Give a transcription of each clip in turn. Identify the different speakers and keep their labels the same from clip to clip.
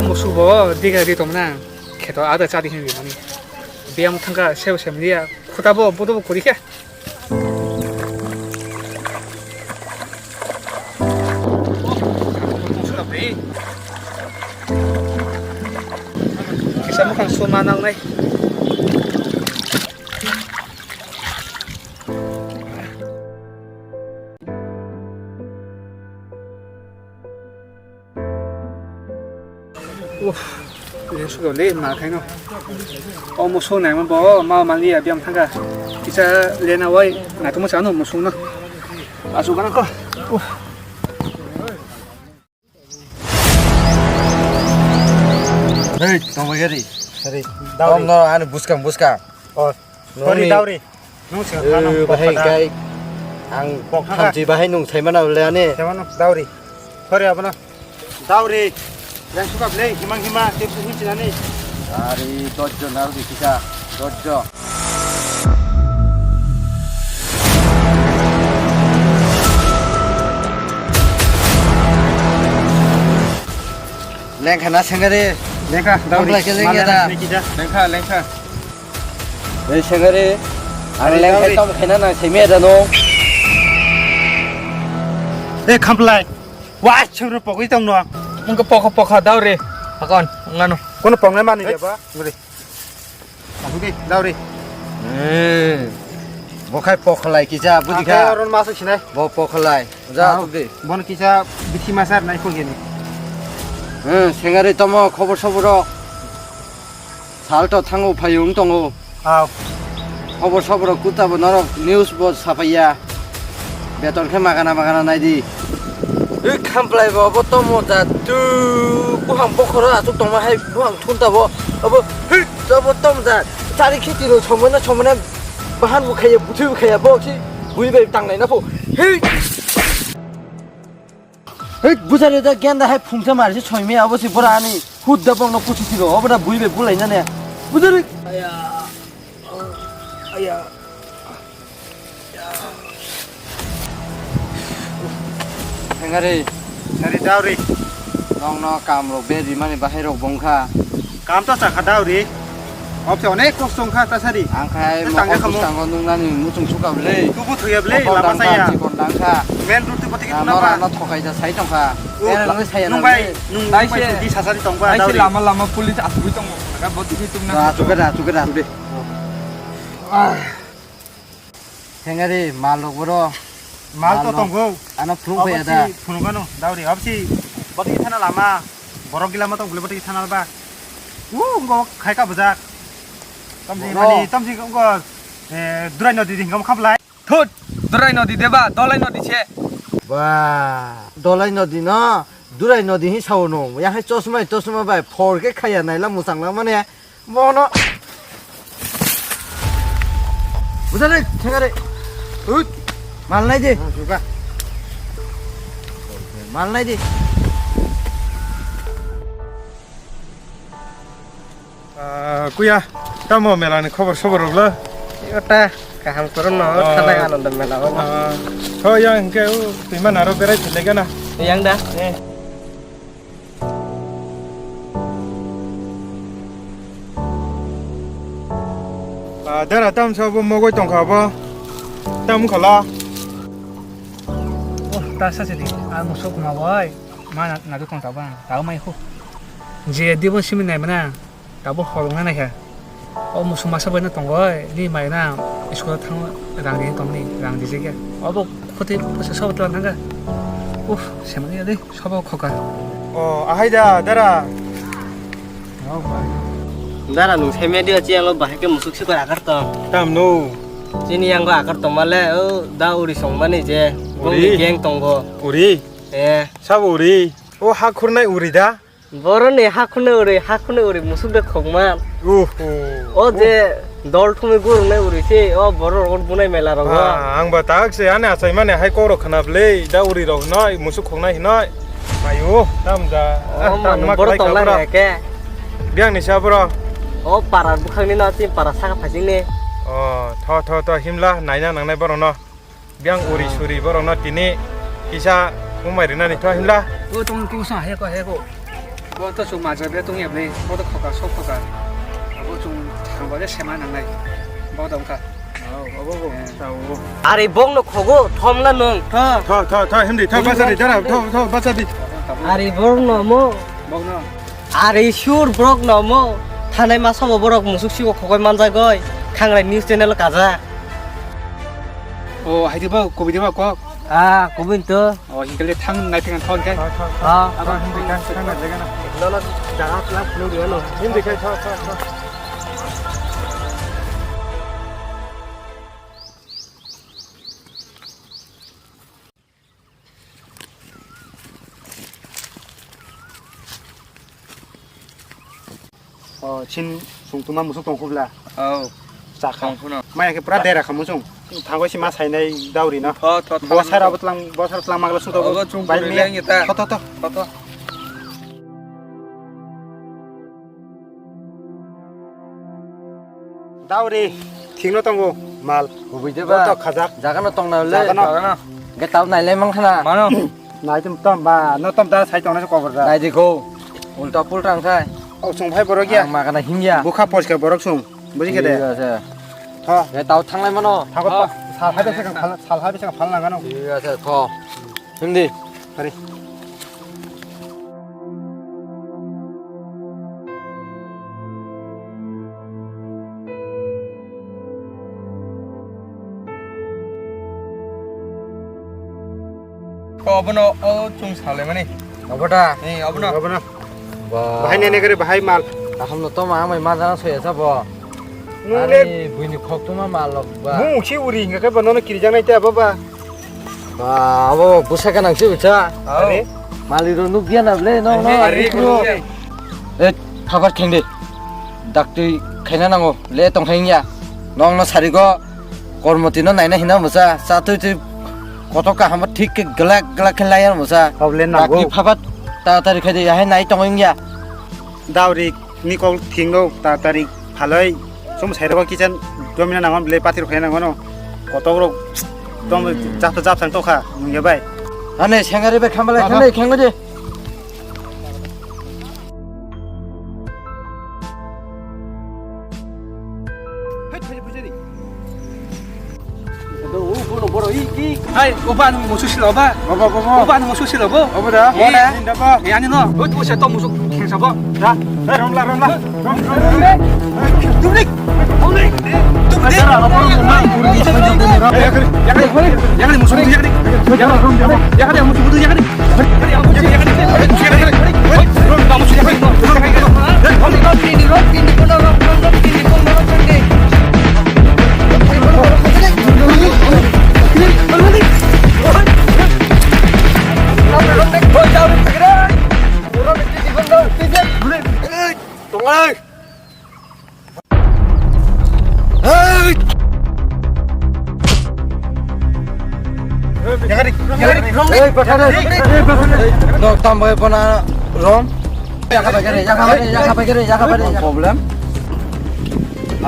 Speaker 1: musuh diga di tomna keto ada cari hin mani biam thangka sew semlia khutabo bodo kori ke kisah mukan sumanang nai Ini sudah leh makan no. Oh musuh ni mana mau mandi ya biam tangga. Kita lena wai, nak tu macam mana musuh no. Masuk kan kau.
Speaker 2: Hei, tunggu geri.
Speaker 3: Sorry.
Speaker 2: Tom no, anu buskam.
Speaker 3: Oh, sorry dauri. Nung siapa?
Speaker 2: Bahai kai, ang kamji bahai nung saya mana boleh ni?
Speaker 3: Siapa nung dauri? Sorry apa no? Dauri. Yang suka beli hima tips ni cina ni.
Speaker 2: Dari dojo naru di kita, dojo. Lengkah nasi ngari.
Speaker 3: Lengkah dauri.
Speaker 2: Lengkah. Nasi ngari. Ang lengkah tom kena nang semi ada no.
Speaker 3: Kamplai. Wah, cuma pokok itu no.
Speaker 1: Mungkin pokok dah re, pakon, ngano.
Speaker 3: Kono pokoknya mana dia ba? Ngeri. Masuk ke dauri.
Speaker 2: Bokai pokalai kita, budi ka.
Speaker 3: Orang masuk sini.
Speaker 2: Bo pokalai. Ja tu deh.
Speaker 3: Bon kita biti masar naik pun gini.
Speaker 2: 생활에 또뭐 커버 서브로 살도 탕고 파용 동고 커버 서브로 꾸타보 너로 뉴스 보 사파야 베톤 खे 마가나 나이디 이 캄플라이 보 또뭐다 뚜 부항 보커라 또 동마 해 부항 톤다보 어버 힐 저보 또다 자리 키티로 처음에 바한 부카야 부투 부카야 보지 부이베 땅나이나 보힐 बुझाले त ज्ञान दाइ फुङछ मार्छ छैमे अब चाहिँ बडा अनि खुद्दा बङ्न पुछिसिरो अब बडा बुइबे बुलाइन ने बुझले आया हेंगारे
Speaker 3: Sorry dauri.
Speaker 2: नङ कामरो बेरि माने बाहिर बंखा
Speaker 3: काम तो sakha dauri. Opsi onek kosong kah tasari.
Speaker 2: आंखाय मखंग नुंनानि मुचुं सुकाबले
Speaker 3: Tubuh tuya beli lama saya.
Speaker 2: कोन्दांखा
Speaker 3: Main route pati kita
Speaker 2: नरा
Speaker 3: napa?
Speaker 2: न थकाइजा साइ टंखा एरलाङै साया
Speaker 3: Nungbai di sasari tongba
Speaker 1: Ai
Speaker 3: dauri.
Speaker 1: lama pulis asbui tong, kan boti itu na.
Speaker 2: रातुगेरा दे हेंगारे मालक बरो
Speaker 3: Mal to tonggo.
Speaker 2: आना फ्रुं फैदा
Speaker 3: Funugano dauri. Opsi pati kita na lama. Borok gila mah tong beli pati kita na ba. Ngo khai ka bajak. Tamsi ngo durai no di ngam khamlai.
Speaker 1: Thut, durai no di deba, dolai no di che.
Speaker 2: 와 dolai nodi no durai nodi hi sawono ya hai chosma bai for ke khaya nai la musang la mane mono budale thengare ut mal nai di
Speaker 3: Juga.
Speaker 2: mal nai di
Speaker 3: Kuya, kamu melani kabar lah.
Speaker 2: ota kaham kurun no thana anand mela
Speaker 3: Oh yang kau timan aro berai chile kana.
Speaker 2: yang dah
Speaker 3: Dara tam sabu mogoi tong khaba. Tam khala.
Speaker 1: Oh, tasa jadi. Musuh kumawai. Mana nadu tong tabang, tahu mai ho. Jadi pun sini nai mana, tahu horongnya nai ya. Oh musuh masa benar tonggoy, ni mai na sekolah thang rang di tong ni, rang di sini. Oh kote proses sahabat tuan tangga. Semua ni sahabat khoka.
Speaker 3: Oh ahida dara.
Speaker 4: Dara nung seme dia ciang lo bahaya ke musuk sih kau akar tom.
Speaker 3: Tam no.
Speaker 4: Sini yang kau akar tom malah dah uri song mana je. Uri geng tonggo.
Speaker 3: Uri. Sabu uri. Oh hakur nai uri dah.
Speaker 4: Boron ni hakune uri musuk dah khogman. Oh je dol thumi guru nai uri sih. Oh boron orang bunai mela rogo.
Speaker 3: Ang batak sih ane asai mana hai kau rok kena beli dah uri rogo nai musuk khog nai nai. Ayo tam dah.
Speaker 4: Oh mana boron tong lah ke.
Speaker 3: Biang ni siapa bro?
Speaker 4: Oh para bukan ni nanti para sangat pasti ni.
Speaker 3: Oh tho himla naina nang nai boron no. Biang uri suri boron no tini kisah umai rina ni tho himla.
Speaker 1: Oh tong kau sah ya kau. 또 좀 맞아배 동엽네. 뭐도 커가 소포가. 뭐 좀 장거리 세만 안 나이. 뭐 동가.
Speaker 4: আরে বং ন খগো থমলা নং
Speaker 3: 더 힘들 더 바사디 자라 더 바사디
Speaker 4: আরে বং ন মো
Speaker 1: 먹나.
Speaker 4: আরে sure Brock ন মো থানাই মা সব বরক মুসুক সিগো খগই মানজা গয় খাংরাই নিউজ চ্যানেল কাজা
Speaker 1: 오 하이디 봐 고비디 봐 꼭.
Speaker 4: আ কবিন তো
Speaker 1: 이걸로 탕 나이팅한 턴 게.
Speaker 4: আ
Speaker 3: 아가 힘들 칸 내가나
Speaker 4: নলা জাগা প্লাস ফ্লো দিও ন
Speaker 3: 힘들 칸 친 송투만 무슨 동급라
Speaker 1: 아우.
Speaker 3: 자카
Speaker 1: 강구나.
Speaker 3: 마야게 브라 데라 카무송 당고시 마 사이나이 다우리나
Speaker 1: 더
Speaker 3: 보사라부틀랑 보사라틀랑 마글라 수도
Speaker 1: 어거 좀 불량이다.
Speaker 3: 터터터
Speaker 1: 터터.
Speaker 3: 다우리 팅노 동고 말
Speaker 2: 고비데바
Speaker 3: 또 가자
Speaker 2: 자가노 똥나올래
Speaker 3: 자가노.
Speaker 2: 게 따오 나일래 망하나
Speaker 1: 많아.
Speaker 3: 나이 좀떠마너tom다 사이 동나서 거버다
Speaker 2: 나이디고 울타 뿔탕 사이
Speaker 3: 어 송파이 버럭이야
Speaker 2: 마가나 힘이야
Speaker 3: 무카 포스가 버럭 송 뭐지게 돼 더.
Speaker 2: 게 따오 탕라이 마노
Speaker 3: 다고 살하비세가 발나가노
Speaker 2: 이거서 더 힘디
Speaker 3: 그래
Speaker 1: 어버너 좀 살래만이.
Speaker 2: 어버다
Speaker 1: 예, 어버너.
Speaker 3: 여보나
Speaker 2: 와
Speaker 3: 바이 내내 그래 바이 말
Speaker 2: 아함노 또 마음이 맞아나 소여서 뭐
Speaker 3: 너네
Speaker 2: 아니 부인이 컵도만 말로 봐
Speaker 3: 뭉치 우리 인가 그 너는 길이장나 있다 봐봐
Speaker 2: 와 아버 부사가 낭시 우차
Speaker 3: 그래
Speaker 2: 말리로 누기야 나블레 너너
Speaker 1: 아리
Speaker 2: 아리로 에 타거 캥데 닥뚜이 카이나나고 레 똥행이야 너너 사리고 κορমতিনো নাইনা হিনা মুসা সাতুই কতকা হাম ঠিক গলা গলা খেলায়ার মুসা
Speaker 3: প্রবলেম না
Speaker 2: ডাকি ফাবাত তাড়াতাড়ি খাইদে ইয়াহে নাই টংইয়া
Speaker 3: দাউরি নিকল থিংগো তাড়াতাড়ি ভালোই সম সাইরবা কিচেন দমিনা নাম ব্লে পাতির খাই নাগো ন কতগুলো দম জাপটা জাপসাং তোখা নুগে বাই
Speaker 2: আনে সেঙ্গারে বে খামবালে খানে খেঙ্গদে
Speaker 1: 아이 오빠는 뭐 수실 어봐.
Speaker 3: 봐봐
Speaker 1: 오빠는 뭐 수실 어봐.
Speaker 3: 어보다
Speaker 1: 뭐래?
Speaker 3: 인다봐
Speaker 1: 예 아니 너 어디 보셔 또 무슨 괜찮아?
Speaker 3: 자 롬라
Speaker 1: 야가리 무슨 무슨 야가리 무슨 무슨 야가리
Speaker 2: 동아
Speaker 3: 야가리
Speaker 2: 에이 바카네 너 tamboy pona rom yakabagere problem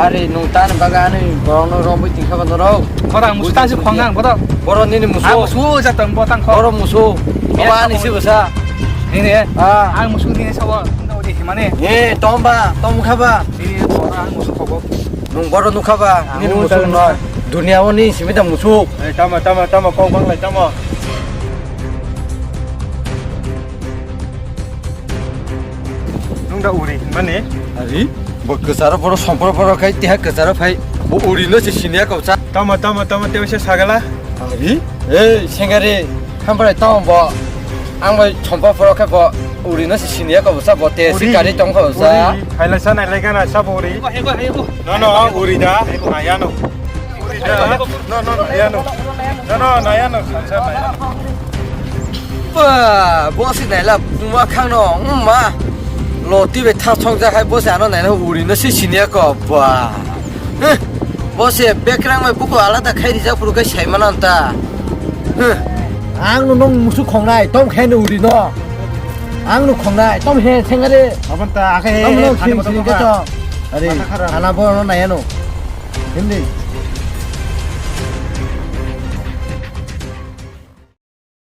Speaker 2: ari nungtan bagani borno rom bi tingkha bandoro
Speaker 1: 거다 무슨 다시 광양 거다
Speaker 2: boroni ni muso
Speaker 1: 아 무슨 잤던 뭐땅 거
Speaker 2: boro muso awani si basa
Speaker 1: 네네
Speaker 2: ah
Speaker 1: 아 무슨 네 사와 어디 희만해
Speaker 2: ye tomba tom khaba
Speaker 1: 이 뭐라 무슨 거고
Speaker 2: nung boro nu khaba ni muso no dunia oni simita muso
Speaker 3: tama kau bang lai tama nungda uri mane
Speaker 2: ari bo kesara boro sompor boro kai tiha kesara phai bo uri no si sinia kaucha
Speaker 3: tama tewse sagala
Speaker 2: ari ei sengare khambarai tom bo angbai chompa boro kai bo uri no si sinia kaucha bo te si kari tong kaucha
Speaker 3: hailasa nailai kana sab uri
Speaker 1: 해고
Speaker 3: no uri da nayano uri da no nayano kansa nayano
Speaker 2: ba boss này là ma khang no ma lo ti be tha chong ja khai boss ano này nó uri no si sinia ko ba boss background mai buku ala ta khai ri ja puru ka sai manan ta ang no nong musu khong nai tom khai no uri no ang no khong nai tom he thengare
Speaker 3: abanta ake
Speaker 2: tom no khing khing ka to are ana bo no nai no hindi